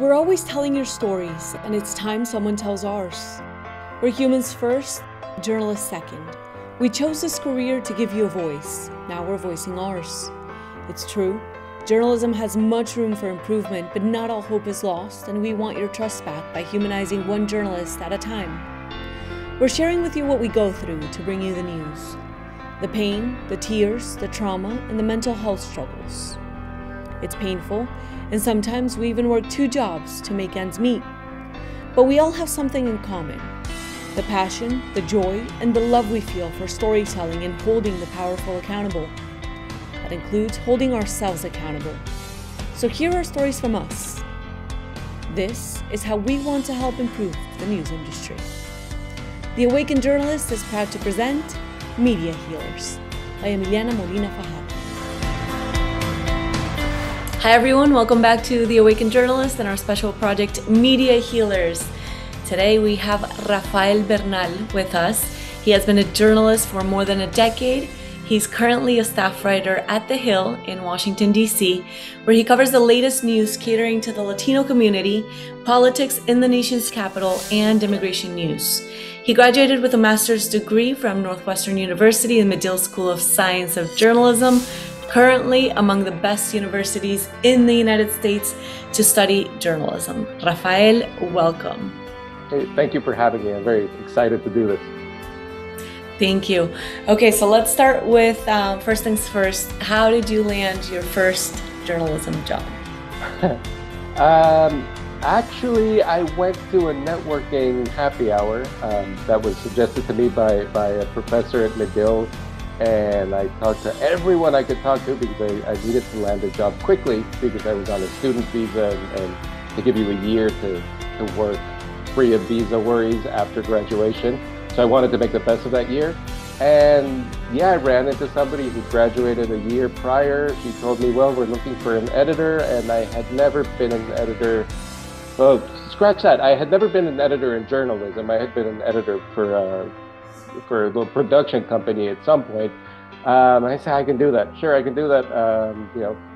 We're always telling your stories, and it's time someone tells ours. We're humans first, journalists second. We chose this career to give you a voice. Now we're voicing ours. It's true, journalism has much room for improvement, but not all hope is lost, and we want your trust back by humanizing one journalist at a time. We're sharing with you what we go through to bring you the news. The pain, the tears, the trauma, and the mental health struggles. It's painful, and sometimes we even work 2 jobs to make ends meet. But we all have something in common: the passion, the joy, and the love we feel for storytelling and holding the powerful accountable. That includes holding ourselves accountable. So here are stories from us. This is how we want to help improve the news industry. The Awakened Journalist is proud to present Media Healers by Emiliana Molina Fajardo. Hi everyone, welcome back to The Awakened Journalist and our special project, Media Healers. Today we have Rafael Bernal with us. He has been a journalist for more than a decade. He's currently a staff writer at The Hill in Washington, D.C., where he covers the latest news catering to the Latino community, politics in the nation's capital, and immigration news. He graduated with a master's degree from Northwestern University and Medill School of Science of Journalism, currently among the best universities in the United States to study journalism. Rafael, welcome. Hey, thank you for having me. I'm very excited to do this. Thank you. Okay, so let's start with first things first. How did you land your first journalism job? Actually, I went to a networking happy hour that was suggested to me by a professor at Medill, and I talked to everyone I could talk to because I needed to land a job quickly because I was on a student visa, and they give you a year to work free of visa worries after graduation. So I wanted to make the best of that year. And yeah, I ran into somebody who graduated a year prior. She told me, well, we're looking for an editor, and I had never been an editor. Well, scratch that. I had never been an editor in journalism. I had been an editor for a little production company at some point. I said, I can do that. Sure, I can do that.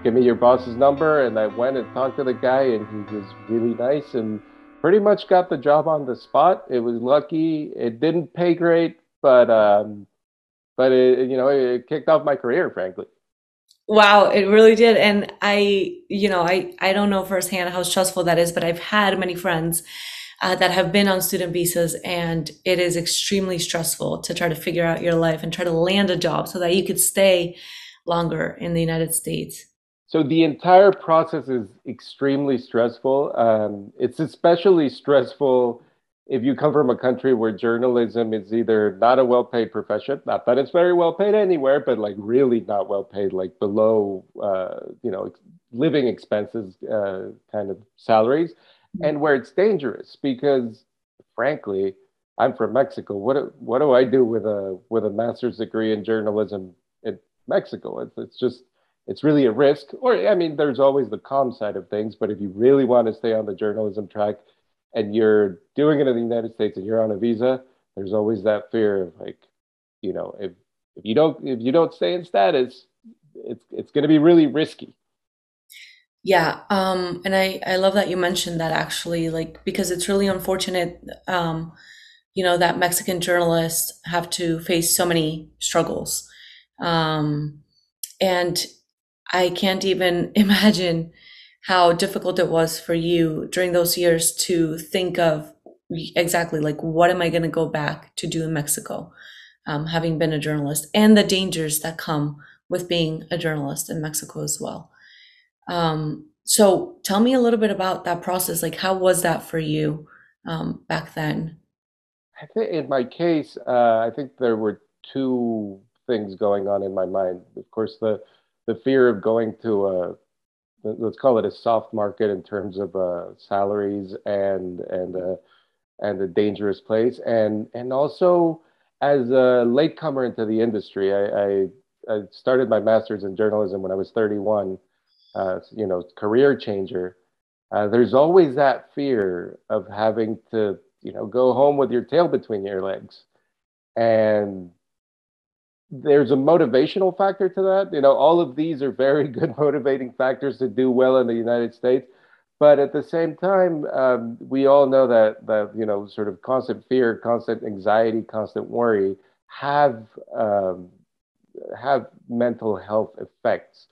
Give me your boss's number. And I went and talked to the guy, and he was really nice and pretty much got the job on the spot. It was lucky. It didn't pay great, but it kicked off my career, frankly. Wow, it really did. And I don't know firsthand how stressful that is, but I've had many friends that have been on student visas, and it is extremely stressful to try to figure out your life and try to land a job so that you could stay longer in the United States. So the entire process is extremely stressful. It's especially stressful if you come from a country where journalism is either not a well-paid profession, not that it's very well paid anywhere, but like really not well paid, like below, living expenses kind of salaries, and where it's dangerous because, frankly, I'm from Mexico. What do I do with a master's degree in journalism in Mexico? It's really a risk. Or I mean, there's always the calm side of things, but if you really want to stay on the journalism track and you're doing it in the United States and you're on a visa, there's always that fear of like, if you don't stay in status, it's going to be really risky. Yeah, and I love that you mentioned that actually, like, because it's really unfortunate, that Mexican journalists have to face so many struggles. And I can't even imagine how difficult it was for you during those years to think of exactly like, what am I going to go back to do in Mexico, having been a journalist, and the dangers that come with being a journalist in Mexico as well. So tell me a little bit about that process. Like, how was that for you back then? I think in my case, I think there were 2 things going on in my mind. Of course, the fear of going to let's call it a soft market in terms of salaries and a dangerous place, and also as a latecomer into the industry. I started my master's in journalism when I was 31. Career changer. There's always that fear of having to go home with your tail between your legs, and there's a motivational factor to that. All of these are very good motivating factors to do well in the United States. But at the same time, we all know that sort of constant fear, constant anxiety, constant worry have um, have mental health effects.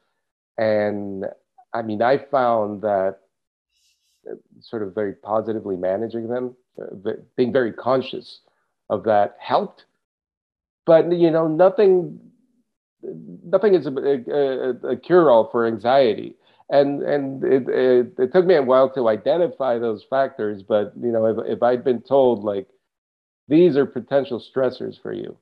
And I mean, I found that sort of very positively managing them, being very conscious of that helped. But nothing is a cure-all for anxiety. And it took me a while to identify those factors. But if I'd been told like these are potential stressors for you,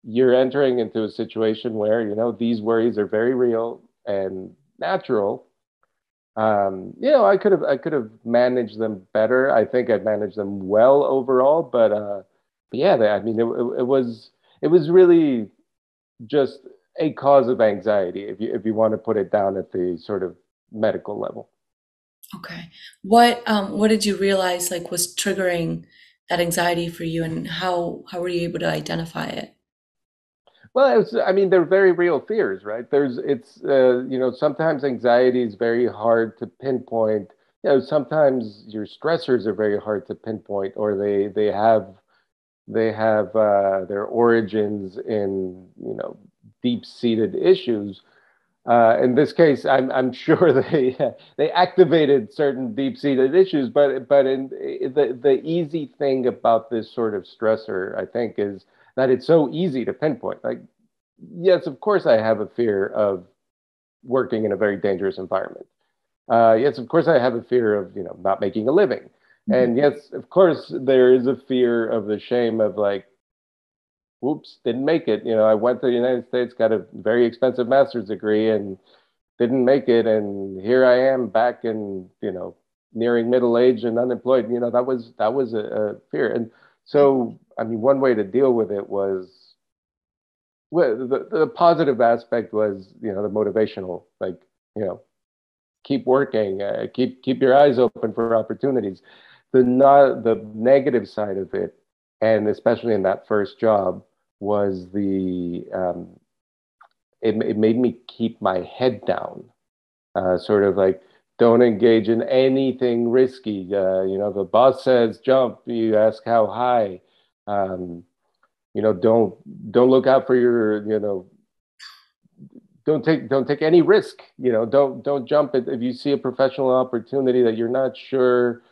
you're entering into a situation where these worries are very real and natural. I could have managed them better. I think I managed them well overall, but yeah, I mean, it was really just a cause of anxiety if you want to put it down at the sort of medical level. Okay. What did you realize like was triggering that anxiety for you, and how were you able to identify it? Well, I mean, they're very real fears, right? Sometimes anxiety is very hard to pinpoint. Sometimes your stressors are very hard to pinpoint, or they have their origins in, deep-seated issues. In this case, I'm sure they activated certain deep-seated issues, but the easy thing about this sort of stressor, I think, is that it's so easy to pinpoint. Like, yes, of course, I have a fear of working in a very dangerous environment. Yes, of course, I have a fear of not making a living, Mhm. and yes, of course, there is a fear of the shame of like, whoops, didn't make it. I went to the United States, got a very expensive master's degree, and didn't make it, and here I am back in nearing middle age and unemployed. That was a fear. And so I mean, one way to deal with it was, well, the positive aspect was the motivational, like, you know keep working, keep your eyes open for opportunities. The negative side of it, and especially in that first job, was it made me keep my head down, sort of like, don't engage in anything risky. The boss says jump, you ask how high. Um, don't look out for don't take any risk. Don't jump if you see a professional opportunity that you're not sure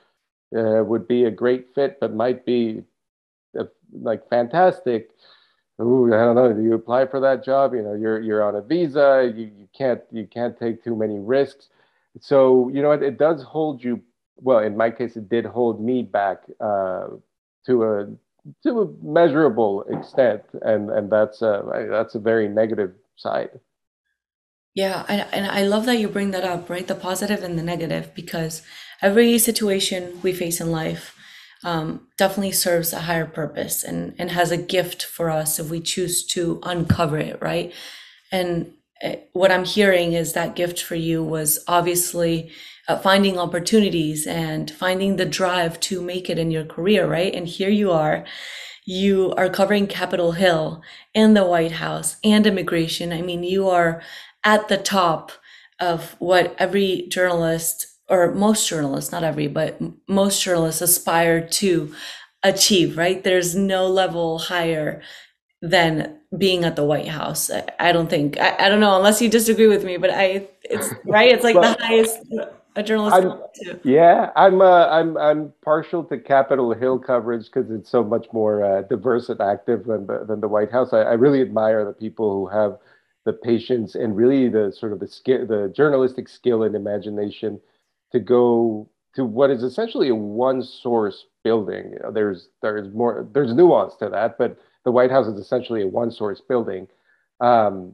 would be a great fit, but might be uh, like fantastic. Ooh, I don't know. Do you apply for that job? You're on a visa. You can't take too many risks. So it does hold you. Well, in my case, it did hold me back to a to a measurable extent, and that's a very negative side. Yeah, and I love that you bring that up, right? The positive and the negative, because every situation we face in life definitely serves a higher purpose and has a gift for us if we choose to uncover it, right? And what I'm hearing is that gift for you was obviously finding opportunities and finding the drive to make it in your career, right? And here you are covering Capitol Hill and the White House and immigration. I mean, you are at the top of what every journalist, or most journalists, not every, but most journalists aspire to achieve, right? There's no level higher than being at the White House. I don't think, I don't know, unless you disagree with me, but it's right. It's like the Well, highest a journalist can I'm get to. yeah, I'm partial to Capitol Hill coverage because it's so much more diverse and active than the White House. I really admire the people who have the patience and really the sort of the skill, the journalistic skill and imagination to go to what is essentially a one source building. There's nuance to that, but the White House is essentially a one source building. Um,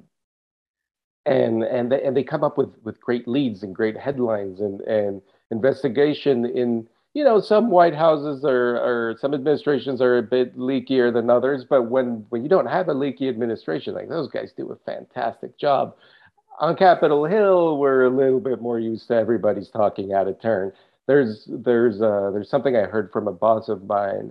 and they come up with great leads and great headlines and investigation in some White Houses or some administrations are a bit leakier than others, but when you don't have a leaky administration, like those guys do a fantastic job. On Capitol Hill, we're a little bit more used to everybody's talking out of turn. There's something I heard from a boss of mine,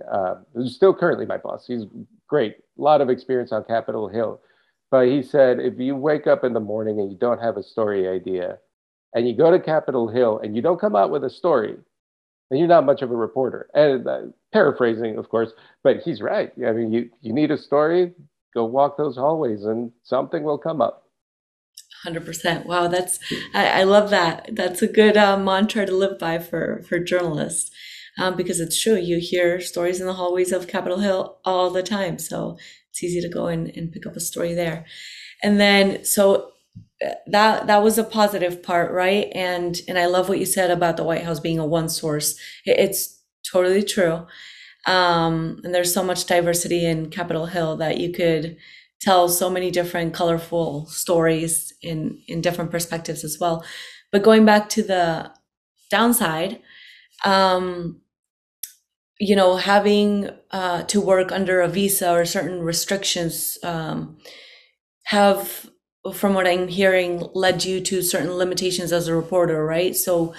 who's still currently my boss. He's great, a lot of experience on Capitol Hill. But he said, if you wake up in the morning and you don't have a story idea, and you go to Capitol Hill and you don't come out with a story, then you're not much of a reporter. And paraphrasing, of course, but he's right. I mean, you need a story, go walk those hallways and something will come up. 100%. Wow, I love that. That's a good mantra to live by for journalists, because it's true. You hear stories in the hallways of Capitol Hill all the time, so it's easy to go and pick up a story there. And then, so that was a positive part, right? And I love what you said about the White House being a one source. It's totally true. And there's so much diversity in Capitol Hill that you could tell so many different colorful stories in different perspectives as well. But going back to the downside, um, having to work under a visa or certain restrictions have, from what I'm hearing, led you to certain limitations as a reporter, right? So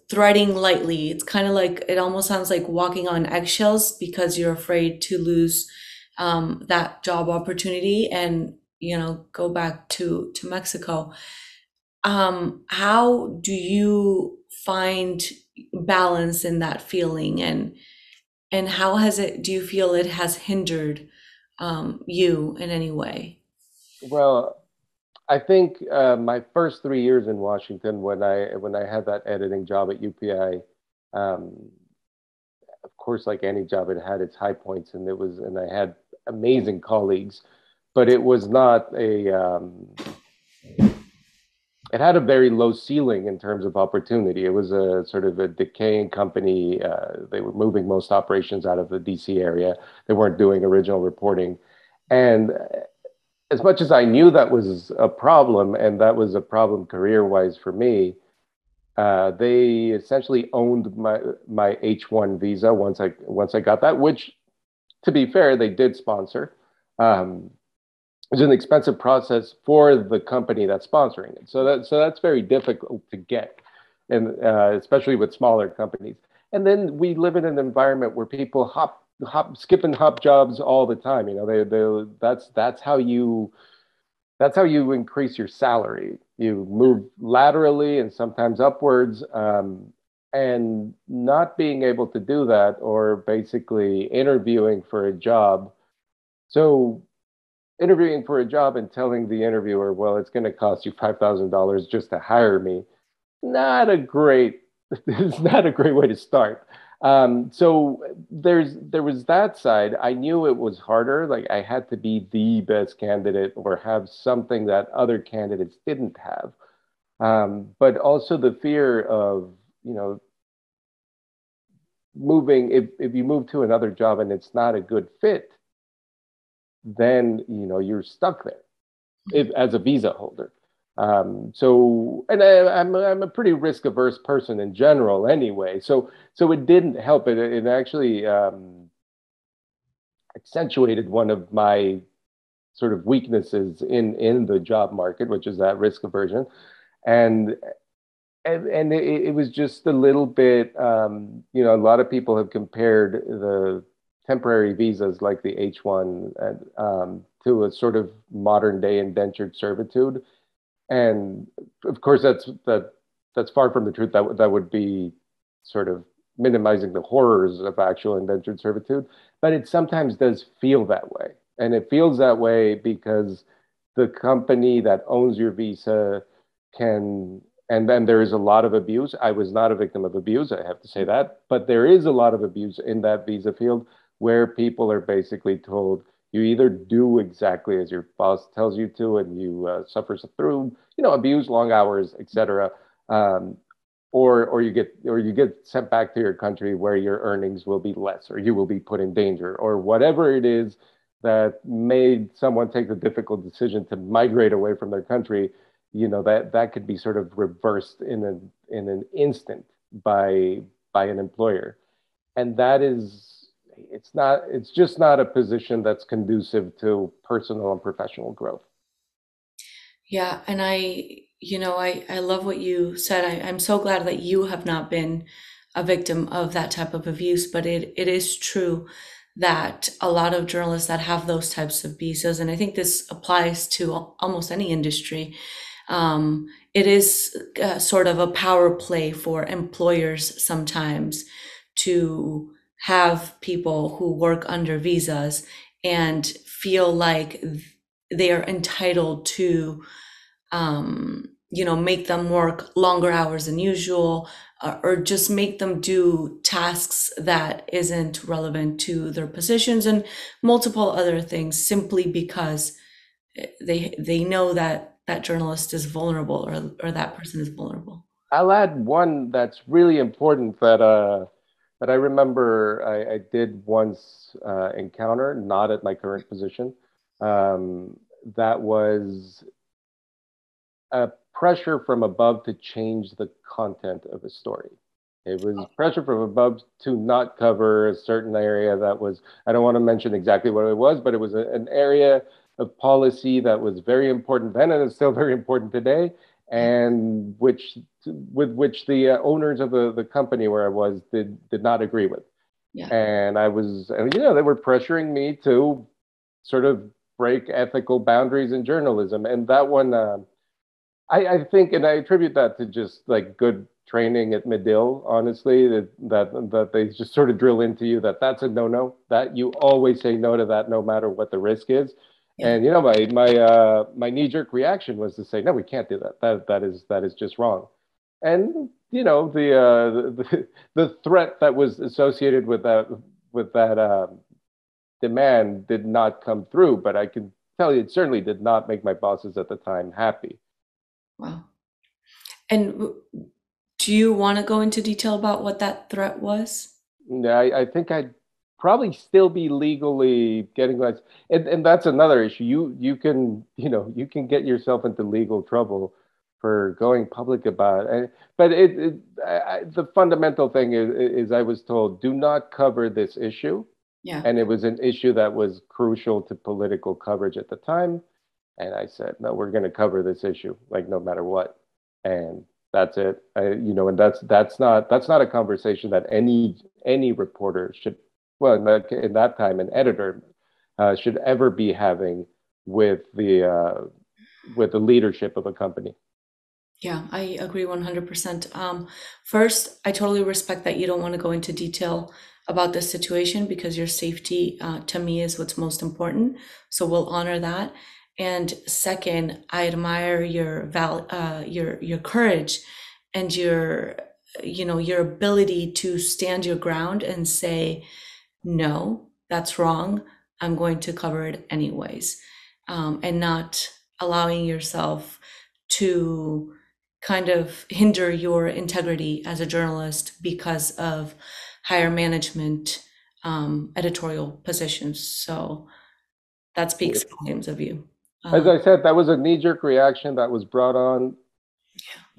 threading lightly, it's kind of like, it almost sounds like walking on eggshells because you're afraid to lose that job opportunity and go back to Mexico. How do you find balance in that feeling, and how do you feel it has hindered you in any way? Well, I think my first 3 years in Washington, when I had that editing job at UPI, of course, like any job, it had its high points, and I had amazing colleagues, but it was not it had a very low ceiling in terms of opportunity. It was a sort of a decaying company. They were moving most operations out of the DC area. They weren't doing original reporting. And as much as I knew that was a problem, and that was a problem career-wise for me, they essentially owned my H-1 visa once I got that, which, to be fair, they did sponsor. Um, it's an expensive process for the company that's sponsoring it. So that's very difficult to get, and especially with smaller companies. And then we live in an environment where people skip and hop jobs all the time. That's how you increase your salary. You move laterally and sometimes upwards. And not being able to do that, or basically interviewing for a job. So interviewing for a job and telling the interviewer, well, it's going to cost you $5,000 just to hire me. Not a great, it's not a great way to start. So there was that side. I knew it was harder. Like I had to be the best candidate or have something that other candidates didn't have. But also the fear of, you know, moving, if you move to another job and it's not a good fit, then you're stuck there as a visa holder. And I'm a pretty risk averse person in general anyway. So it didn't help. It actually accentuated one of my sort of weaknesses in the job market, which is that risk aversion. And it was just a little bit, a lot of people have compared the temporary visas like the H-1 to a sort of modern day indentured servitude. And of course, that's far from the truth. That would be sort of minimizing the horrors of actual indentured servitude. But it sometimes does feel that way. And it feels that way because the company that owns your visa can, and then there is a lot of abuse. I was not a victim of abuse, I have to say that, but there is a lot of abuse in that visa field where people are basically told you either do exactly as your boss tells you to, and you suffer through, abuse, long hours, etc., or you get sent back to your country where your earnings will be less, or you will be put in danger, or whatever it is that made someone take the difficult decision to migrate away from their country. That could be sort of reversed in an instant by an employer, and it's just not a position that's conducive to personal and professional growth. Yeah, and I love what you said. I'm so glad that you have not been a victim of that type of abuse, but it is true that a lot of journalists that have those types of visas, and I think this applies to almost any industry, It is sort of a power play for employers sometimes to have people who work under visas and feel like they are entitled to make them work longer hours than usual, or just make them do tasks that isn't relevant to their positions and multiple other things simply because they know that that journalist is vulnerable or that person is vulnerable. I'll add one that's really important that I remember I did once encounter, not at my current position. Um, that was a pressure from above to change the content of a story. It was pressure from above to not cover a certain area that was, I don't want to mention exactly what it was, but it was an area of policy that was very important then and is still very important today, Yeah, and with which the owners of the company where I was did not agree with. yeah, And I was, and, they were pressuring me to sort of break ethical boundaries in journalism. And that one, I think, and I attribute that to just like good training at Medill, honestly, that they just sort of drill into you that that's a no-no, that you always say no to that no matter what the risk is. yeah, And my knee-jerk reaction was to say, no, we can't do that. That is just wrong. And the threat that was associated with that demand did not come through, but I can tell you it certainly did not make my bosses at the time happy. wow. And do you want to go into detail about what that threat was? Yeah, I think I'd probably still be legally getting less, and that's another issue. You can get yourself into legal trouble for going public about it. But the fundamental thing is I was told do not cover this issue, Yeah. and it was an issue that was crucial to political coverage at the time. And I said, no, we're going to cover this issue, like no matter what. And that's it. And that's not a conversation that any reporter should, well, in that time, an editor should ever be having with the leadership of a company. Yeah, I agree 100%. First, I totally respect that you don't want to go into detail about this situation because your safety, to me, is what's most important. So we'll honor that. And second, I admire your courage and your ability to stand your ground and say, no, that's wrong. I'm going to cover it anyways, and not allowing yourself to kind of hinder your integrity as a journalist because of higher management editorial positions. So that speaks volumes of you. As Um, I said, that was a knee-jerk reaction that was brought on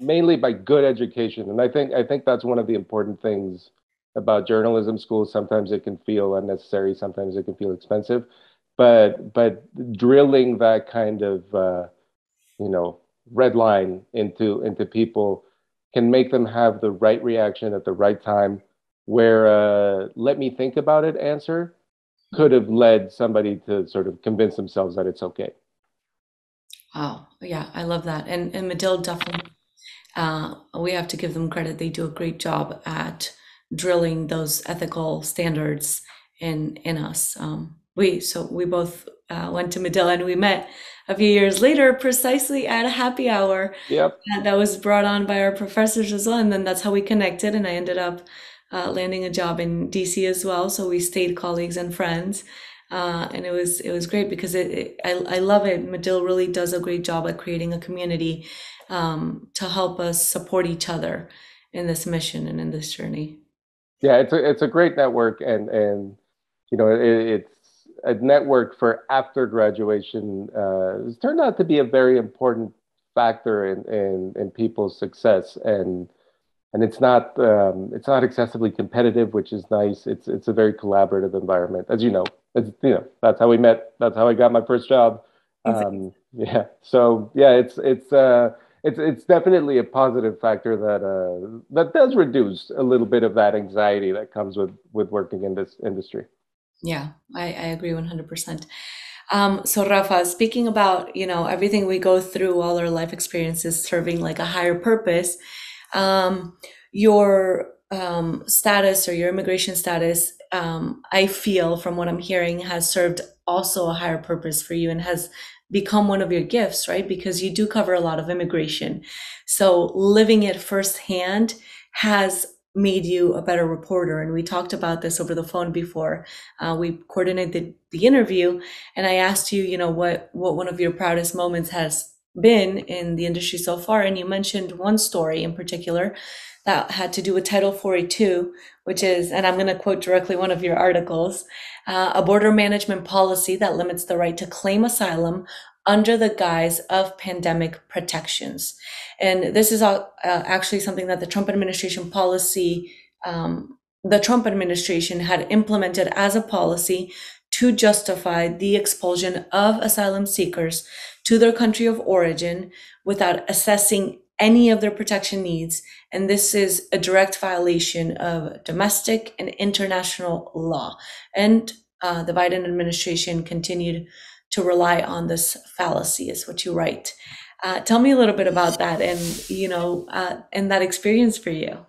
mainly by good education. And I think that's one of the important things about journalism schools. Sometimes it can feel unnecessary, sometimes it can feel expensive, but drilling that kind of you know red line into people can make them have the right reaction at the right time. Where let me think about it answer could have led somebody to sort of convince themselves that it's okay. wow, yeah, I love that. And Medill definitely, we have to give them credit. They do a great job at drilling those ethical standards in us. We both went to Medill and we met a few years later, precisely at a happy hour Yep. that was brought on by our professors as well. And then that's how we connected. And I ended up landing a job in DC as well. So we stayed colleagues and friends. And it was great because I love it. Medill really does a great job at creating a community to help us support each other in this mission and in this journey. Yeah, it's a great network, and it's a network for after graduation. It's turned out to be a very important factor in people's success, and it's not excessively competitive, which is nice. It's a very collaborative environment, as you know. That's how we met. That's how I got my first job. Yeah. So yeah, it's definitely a positive factor that does reduce a little bit of that anxiety that comes with working in this industry. Yeah, I agree 100%. So Rafa, speaking about, everything we go through, all our life experiences serving like a higher purpose, um, your status or your immigration status, I feel from what I'm hearing, has served also a higher purpose for you and has become one of your gifts, right? Because you do cover a lot of immigration. So living it firsthand has made you a better reporter. And we talked about this over the phone before we coordinated the interview. And I asked you, what one of your proudest moments has been in the industry so far. And you mentioned one story in particular that had to do with Title 42, which is, and I'm going to quote directly one of your articles, a border management policy that limits the right to claim asylum under the guise of pandemic protections. And this is actually something that the Trump administration the Trump administration had implemented as a policy to justify the expulsion of asylum seekers to their country of origin without assessing any of their protection needs. And this is a direct violation of domestic and international law. And the Biden administration continued to rely on this fallacy, is what you write. Tell me a little bit about that and, and that experience for you.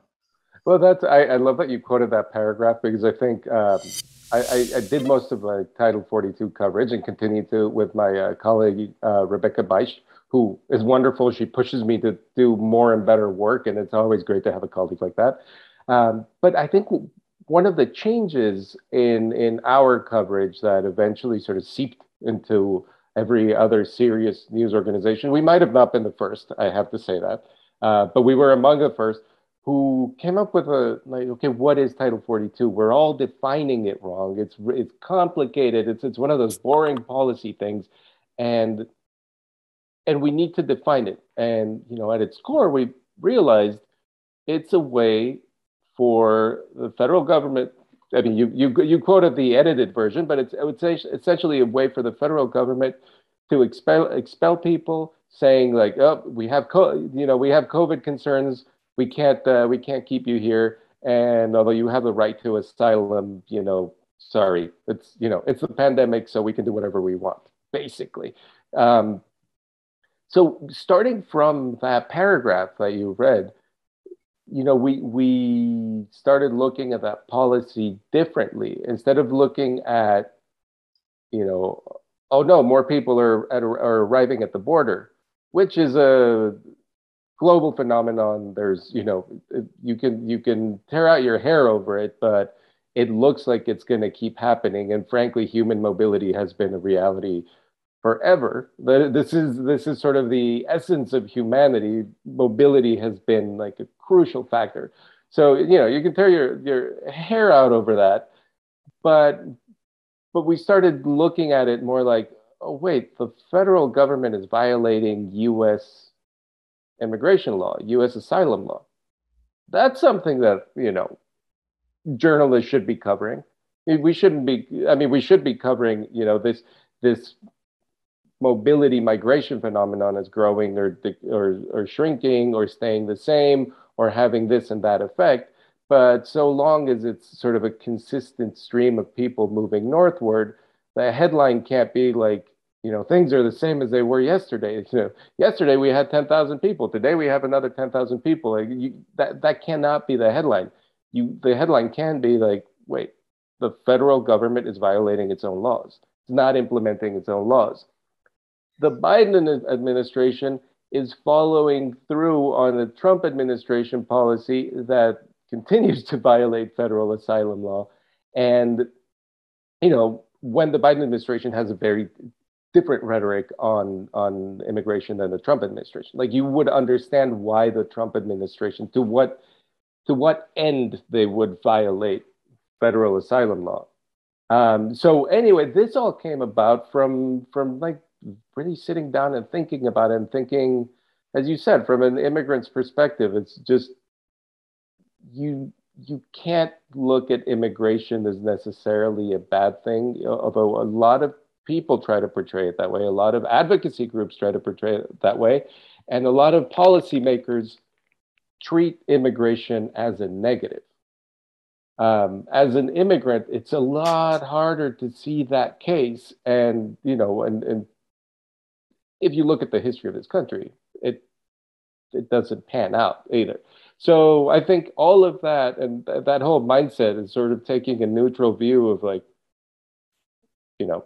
Well, I love that you quoted that paragraph because I think I did most of my Title 42 coverage and continue to with my colleague Rebecca Beisch, who is wonderful. She pushes me to do more and better work, and it's always great to have a colleague like that. But I think one of the changes in our coverage that eventually sort of seeped into every other serious news organization. We might have not been the first, I have to say that, but we were among the first who came up with a like, okay, what is Title 42? We're all defining it wrong. It's complicated. It's one of those boring policy things, and we need to define it. And at its core, we realized it's a way for the federal government. I mean, you quoted the edited version, but I would say essentially a way for the federal government to expel people, saying like, oh, we have COVID concerns. We can't keep you here. And although you have the right to asylum, sorry, it's the pandemic, so we can do whatever we want, basically. Um, so starting from that paragraph that you read, we started looking at that policy differently. Instead of looking at, oh no, more people are arriving at the border, which is a global phenomenon. There's, you can tear out your hair over it, but it looks like it's going to keep happening. And frankly, human mobility has been a reality forever. This is sort of the essence of humanity. Mobility has been like a crucial factor. So you can tear your hair out over that, but we started looking at it more like, oh wait, the federal government is violating U.S. immigration law, U.S. asylum law. That's something that journalists should be covering. We shouldn't be. I mean, we should be covering this mobility migration phenomenon is growing or shrinking or staying the same or having this and that effect. But so long as it's sort of a consistent stream of people moving northward, the headline can't be like, things are the same as they were yesterday. Yesterday we had 10,000 people. Today we have another 10,000 people. Like that cannot be the headline. The headline can be like, wait, the federal government is violating its own laws. It's not implementing its own laws. The Biden administration is following through on the Trump administration policy that continues to violate federal asylum law. And, when the Biden administration has a very different rhetoric on immigration than the Trump administration, like you would understand why the Trump administration, to what end they would violate federal asylum law. So anyway, this all came about from like really sitting down and thinking about it and thinking, as you said, from an immigrant's perspective, it's just you can't look at immigration as necessarily a bad thing, although a lot of people try to portray it that way. A lot of advocacy groups try to portray it that way. And a lot of policymakers treat immigration as a negative. As an immigrant, it's a lot harder to see that case. And, and if you look at the history of this country, it it doesn't pan out either. So I think all of that and that whole mindset is sort of taking a neutral view of like, you know,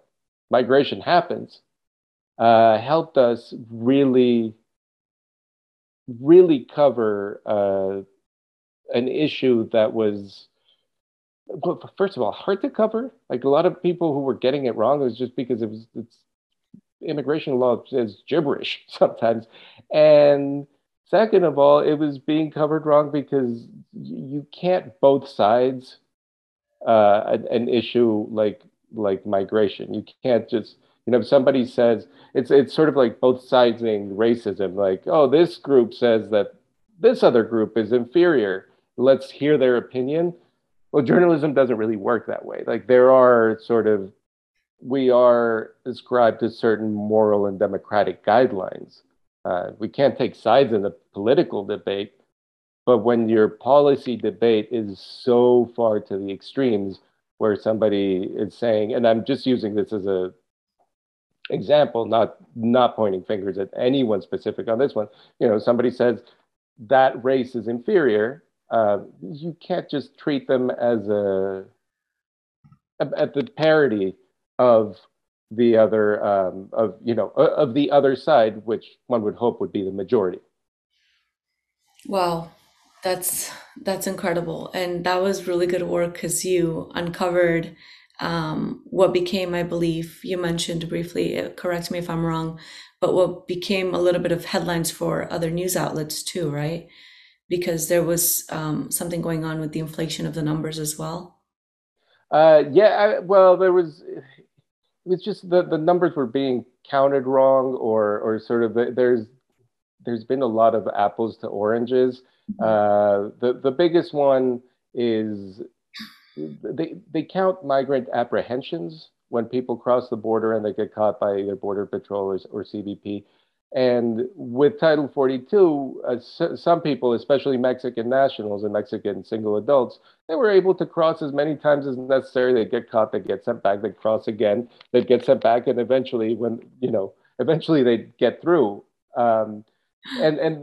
migration happens, helped us really cover an issue that was, well, first of all, hard to cover. Like a lot of people who were getting it wrong was just because it's immigration law is gibberish sometimes. And second of all, it was being covered wrong because you can't both sides an issue like migration. You can't just, if somebody says it's sort of like both siding racism, like, oh, this group says that this other group is inferior. Let's hear their opinion. Well, journalism doesn't really work that way. Like there are sort of we are ascribed to certain moral and democratic guidelines. We can't take sides in the political debate, but when your policy debate is so far to the extremes, where somebody is saying, and I'm just using this as a example, not pointing fingers at anyone specific on this one. Somebody says that race is inferior. You can't just treat them as at the parity of the other of the other side, which one would hope would be the majority. Wow, that's that's incredible, and that was really good work because you uncovered what became, I believe, you mentioned briefly. Correct me if I'm wrong, but what became a little bit of headlines for other news outlets too, right? Because there was something going on with the inflation of the numbers as well. Yeah, well, it was just the numbers were being counted wrong, or sort of there's been a lot of apples to oranges. The biggest one is they count migrant apprehensions when people cross the border and they get caught by either Border Patrol or CBP. And with Title 42, some people, especially Mexican nationals and Mexican single adults, they were able to cross as many times as necessary. They get caught, they get sent back, they cross again, they get sent back, and eventually, eventually they get through. And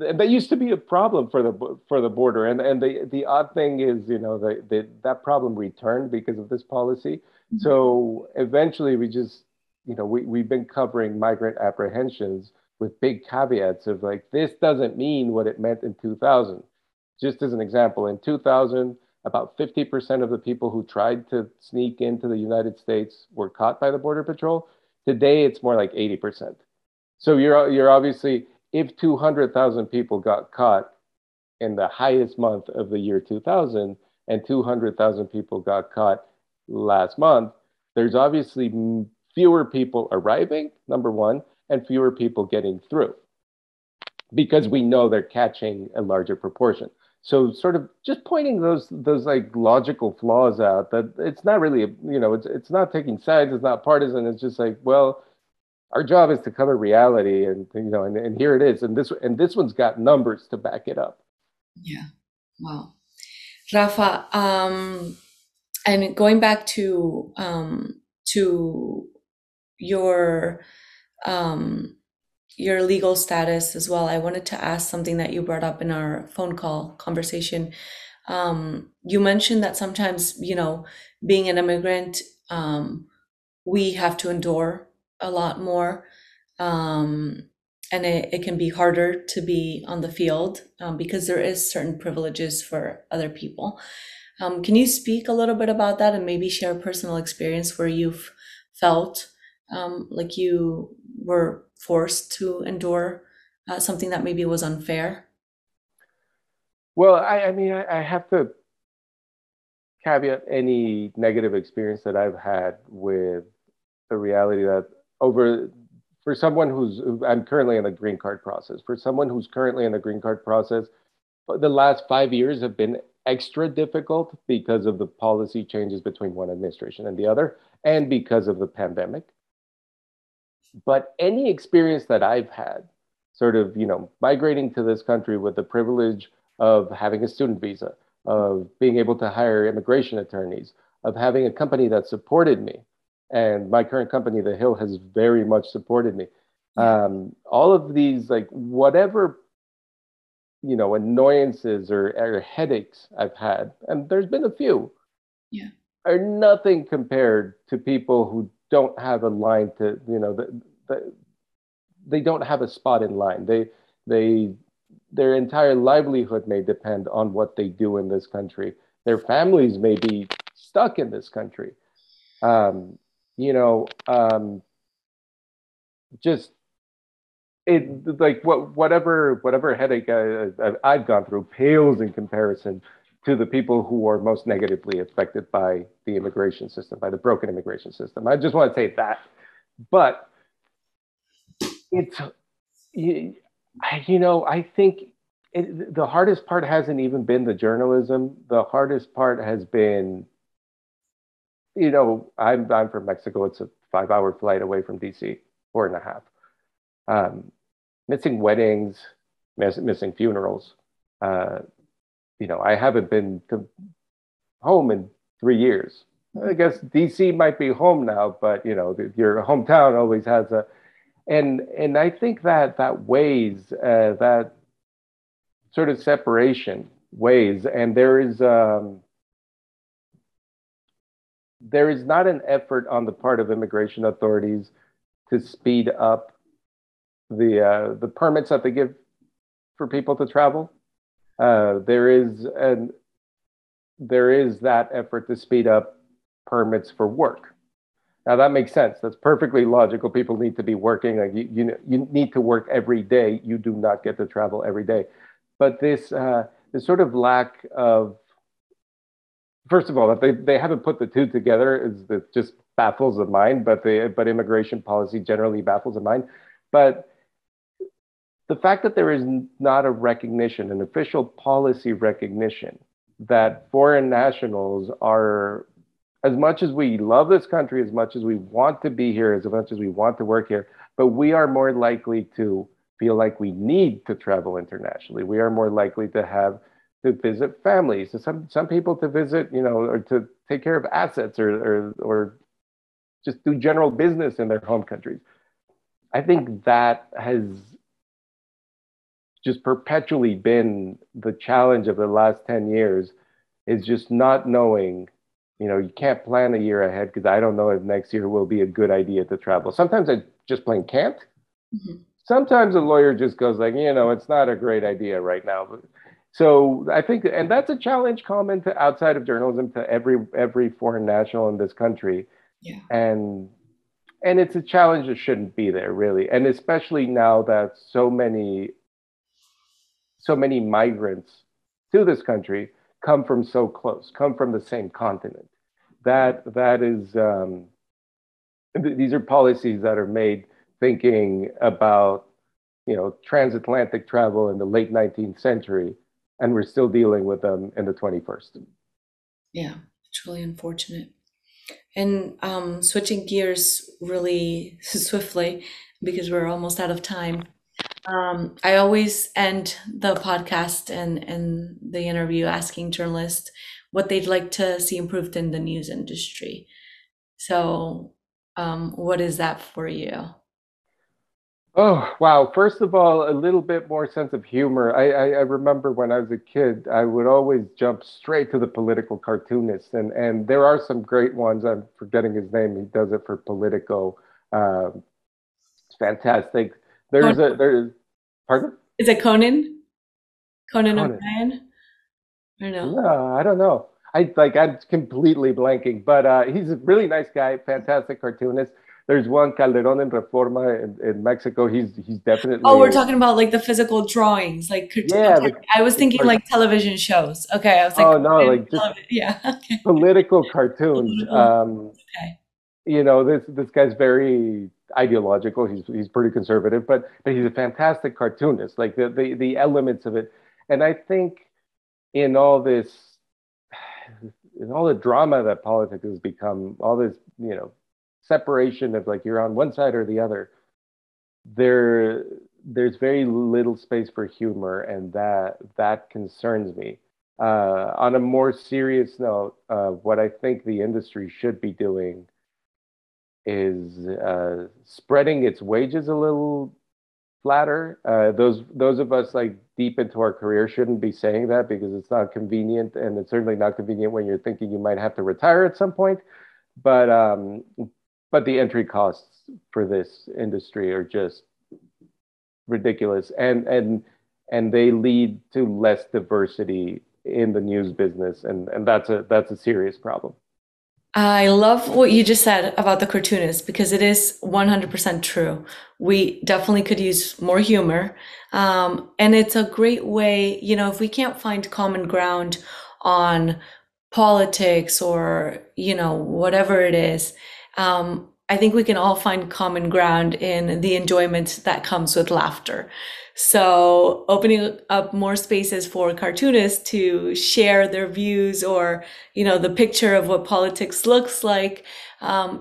that used to be a problem for the border. And the odd thing is, that problem returned because of this policy. So eventually, we just, we've been covering migrant apprehensions with big caveats of like, this doesn't mean what it meant in 2000. Just as an example, in 2000, about 50% of the people who tried to sneak into the United States were caught by the Border Patrol. Today, it's more like 80%. So you're obviously, if 200,000 people got caught in the highest month of the year 2000 and 200,000 people got caught last month, there's obviously fewer people arriving, number one, and fewer people getting through because we know they're catching a larger proportion. So sort of just pointing those like logical flaws out, that it's not really, it's not taking sides, it's not partisan, it's just like, well, our job is to cover reality, and here it is, and this one's got numbers to back it up. Yeah. Wow. Rafa, and going back to your um, your legal status as well, I wanted to ask something that you brought up in our phone call conversation. You mentioned that sometimes, being an immigrant, we have to endure a lot more. Um, and it can be harder to be on the field because there is certain privileges for other people. Can you speak a little bit about that and maybe share a personal experience where you've felt like you were forced to endure something that maybe was unfair? Well, I mean, I have to caveat any negative experience that I've had with the reality that over for someone I'm currently in the green card process. For someone who's currently in the green card process, the last 5 years have been extra difficult because of the policy changes between one administration and the other, and because of the pandemic. But any experience that I've had, sort of, migrating to this country with the privilege of having a student visa, of being able to hire immigration attorneys, of having a company that supported me. And my current company, The Hill, has very much supported me. Yeah. All of these, like whatever, annoyances or headaches I've had, and there's been a few, Yeah. are nothing compared to people who don't have a line to, they don't have a spot in line. They, their entire livelihood may depend on what they do in this country. Their families may be stuck in this country. Um, you know, just it like whatever headache I've gone through pales in comparison to the people who are most negatively affected by the immigration system, by the broken immigration system. I just want to say that, but it's I think the hardest part hasn't even been the journalism. The hardest part has been, I'm from Mexico. It's a 5 hour flight away from DC, 4.5. Um, Missing weddings, missing funerals. Uh, I haven't been to home in 3 years. I guess DC might be home now, but your hometown always has a, and I think that weighs, that sort of separation weighs, and there is not an effort on the part of immigration authorities to speed up the permits that they give for people to travel. There is that effort to speed up permits for work. Now that makes sense. That's perfectly logical. People need to be working. Like you need to work every day. You do not get to travel every day. But this sort of lack of, first of all, that they haven't put the two together is that just baffles the mind. But immigration policy generally baffles the mind. But the fact that there is not a recognition, an official policy recognition, that foreign nationals are, as much as we love this country, as much as we want to be here, as much as we want to work here, but we are more likely to feel like we need to travel internationally. We are more likely to visit families, to some people to visit, or to take care of assets, or just do general business in their home countries. I think that has just perpetually been the challenge of the last 10 years, is just not knowing, you can't plan a year ahead because I don't know if next year will be a good idea to travel. Sometimes I just plain can't. Mm-hmm. Sometimes a lawyer just goes like, it's not a great idea right now. So I think, and that's a challenge common to outside of journalism, to every foreign national in this country. Yeah. And it's a challenge that shouldn't be there, really. And especially now that so many migrants to this country come from so close, come from the same continent. That is, these are policies that are made thinking about, transatlantic travel in the late 19th century, and we're still dealing with them in the 21st. Yeah, it's really unfortunate. And switching gears really swiftly, because we're almost out of time. I always end the podcast and the interview asking journalists what they'd like to see improved in the news industry. So, what is that for you? Oh, wow. First of all, a little bit more sense of humor. I remember when I was a kid, I would always jump straight to the political cartoonist. And there are some great ones. I'm forgetting his name. He does it for Politico. It's fantastic. There's, pardon? Is it Conan? Conan Conan. O'Brien? I don't know. No, I don't know. I'm completely blanking, but he's a really nice guy, fantastic cartoonist. There's one Calderon en Reforma in Mexico. He's definitely. Oh, we're talking about like the physical drawings, like yeah. I was thinking like television shows. Okay, I was like, oh no, like just yeah, okay. political cartoons. Okay. This guy's very ideological. He's pretty conservative, but he's a fantastic cartoonist. Like the elements of it, and I think in all this, in all the drama that politics has become, all this, separation of like you're on one side or the other, there's very little space for humor, and that concerns me. On a more serious note, what I think the industry should be doing is spreading its wages a little flatter. Those of us like deep into our career shouldn't be saying that because it's not convenient, and it's certainly not convenient when you're thinking you might have to retire at some point. But but the entry costs for this industry are just ridiculous, and they lead to less diversity in the news business, and that's a serious problem. I love what you just said about the cartoonist because it is 100% true. We definitely could use more humor. And it's a great way, if we can't find common ground on politics or, whatever it is, I think we can all find common ground in the enjoyment that comes with laughter. So opening up more spaces for cartoonists to share their views or, the picture of what politics looks like,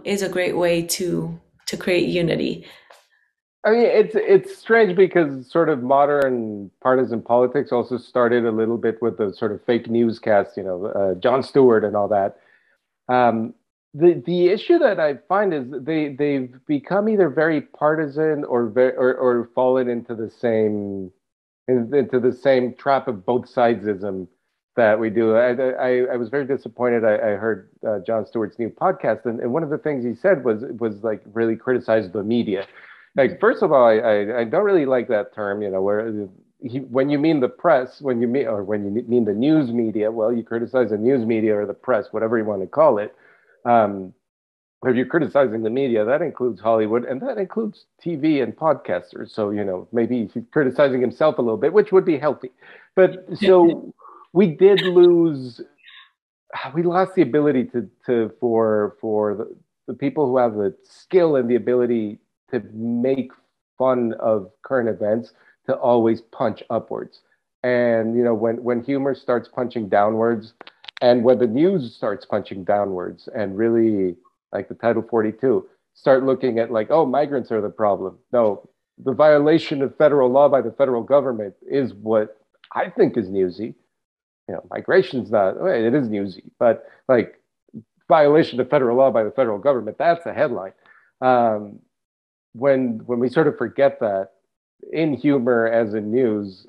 is a great way to create unity. I mean, it's strange because sort of modern partisan politics also started a little bit with the sort of fake newscast, Jon Stewart and all that. Um, the issue that I find is they've become either very partisan or fallen into the same into the same trap of both sidesism that we do. I was very disappointed. I heard Jon Stewart's new podcast, and one of the things he said was like really criticized the media. Like, first of all, I don't really like that term, where when you mean the press, when you mean the news media, well, you criticize the news media or the press, whatever you want to call it. Um, if you're criticizing the media, that includes Hollywood and that includes TV and podcasters. So, maybe he's criticizing himself a little bit, which would be healthy. But so we did lose, we lost the ability for the people who have the skill and the ability to make fun of current events to always punch upwards. And, when humor starts punching downwards and when the news starts punching downwards and really like the Title 42, start looking at like, oh, migrants are the problem. No, the violation of federal law by the federal government is what I think is newsy. Migration's not, well, it is newsy, but like violation of federal law by the federal government, that's a headline. Um, when we sort of forget that in humor as in news,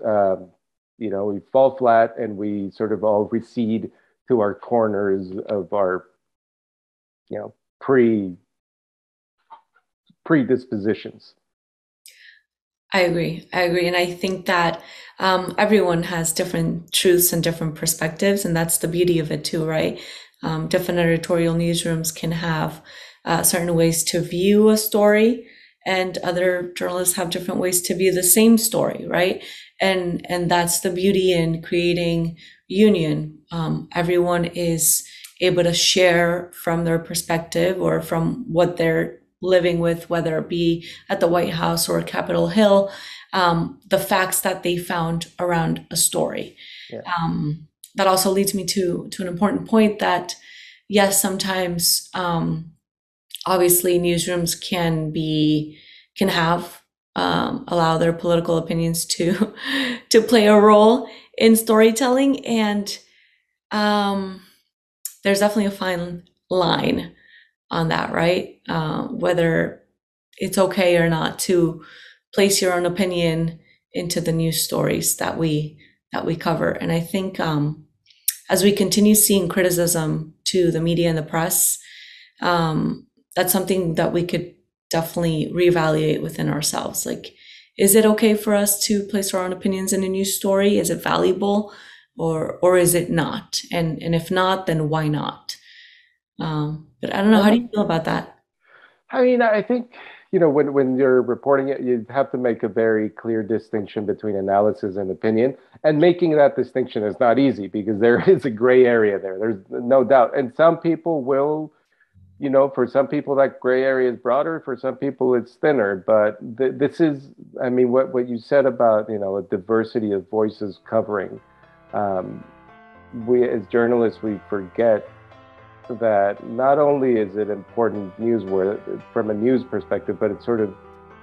we fall flat and we sort of all recede to our corners of our, you know, pre predispositions. I agree. I agree. And I think that everyone has different truths and different perspectives, and that's the beauty of it too, right? Different editorial newsrooms can have certain ways to view a story, and other journalists have different ways to view the same story, right? And that's the beauty in creating union. Everyone is able to share from their perspective or from what they're living with, whether it be at the White House or Capitol Hill, the facts that they found around a story. Yeah. That also leads me to an important point that, yes, sometimes obviously newsrooms can have allow their political opinions to to play a role in storytelling, and there's definitely a fine line on that, right? Whether it's okay or not to place your own opinion into the news stories that we cover. And I think as we continue seeing criticism to the media and the press, that's something that we could definitely reevaluate within ourselves. Like, is it okay for us to place our own opinions in a news story? Is it valuable, or is it not? And if not, then why not? But I don't know. How do you feel about that? I mean, I think, when you're reporting it, you have to make a very clear distinction between analysis and opinion. And making that distinction is not easy because there is a gray area there. There's no doubt. And some people will, for some people that gray area is broader, for some people it's thinner. But this is, I mean, what you said about, a diversity of voices covering. Um, we as journalists, we forget that not only is it important news from a news perspective, but it sort of,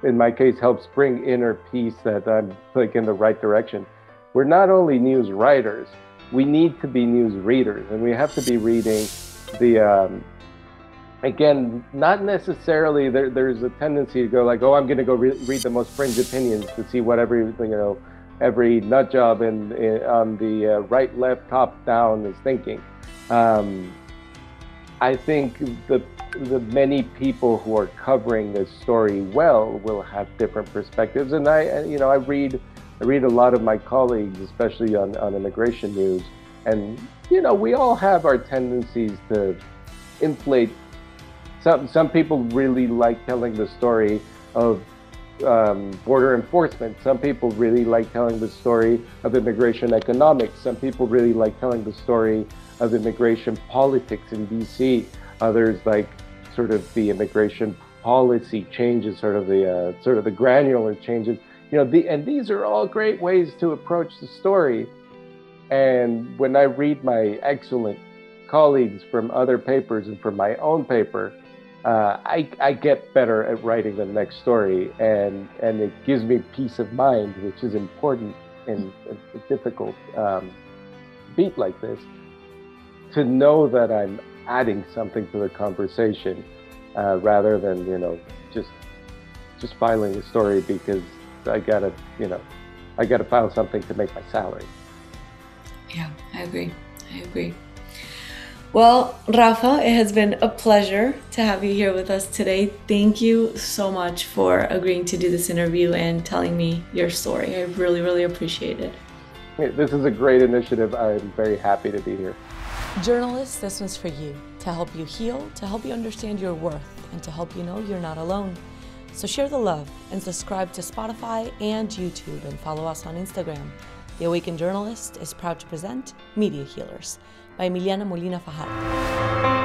in my case, helps bring inner peace that I'm like in the right direction. We're not only news writers, we need to be news readers, and we have to be reading the again, not necessarily there's a tendency to go like, oh, I'm going to go read the most fringe opinions to see what every nut job on the right, left, top, down is thinking. I think the many people who are covering this story well will have different perspectives, and I read a lot of my colleagues, especially on immigration news, and we all have our tendencies to inflate. Some people really like telling the story of border enforcement. Some people really like telling the story of immigration economics. Some people really like telling the story of immigration politics in DC. Others like sort of the immigration policy changes, sort of the granular changes. And these are all great ways to approach the story. And when I read my excellent colleagues from other papers and from my own paper, I get better at writing the next story, and it gives me peace of mind, which is important in a difficult beat like this, to know that I'm adding something to the conversation rather than just filing a story because I gotta file something to make my salary. Yeah, I agree. Well, Rafa, it has been a pleasure to have you here with us today. Thank you so much for agreeing to do this interview and telling me your story. I really, really appreciate it. This is a great initiative. I'm very happy to be here. Journalists, this one's for you, to help you heal, to help you understand your worth, and to help you know you're not alone. So share the love and subscribe to Spotify and YouTube, and follow us on Instagram. The Awakened Journalist is proud to present Media Healers by Emiliana Molina Fajardo.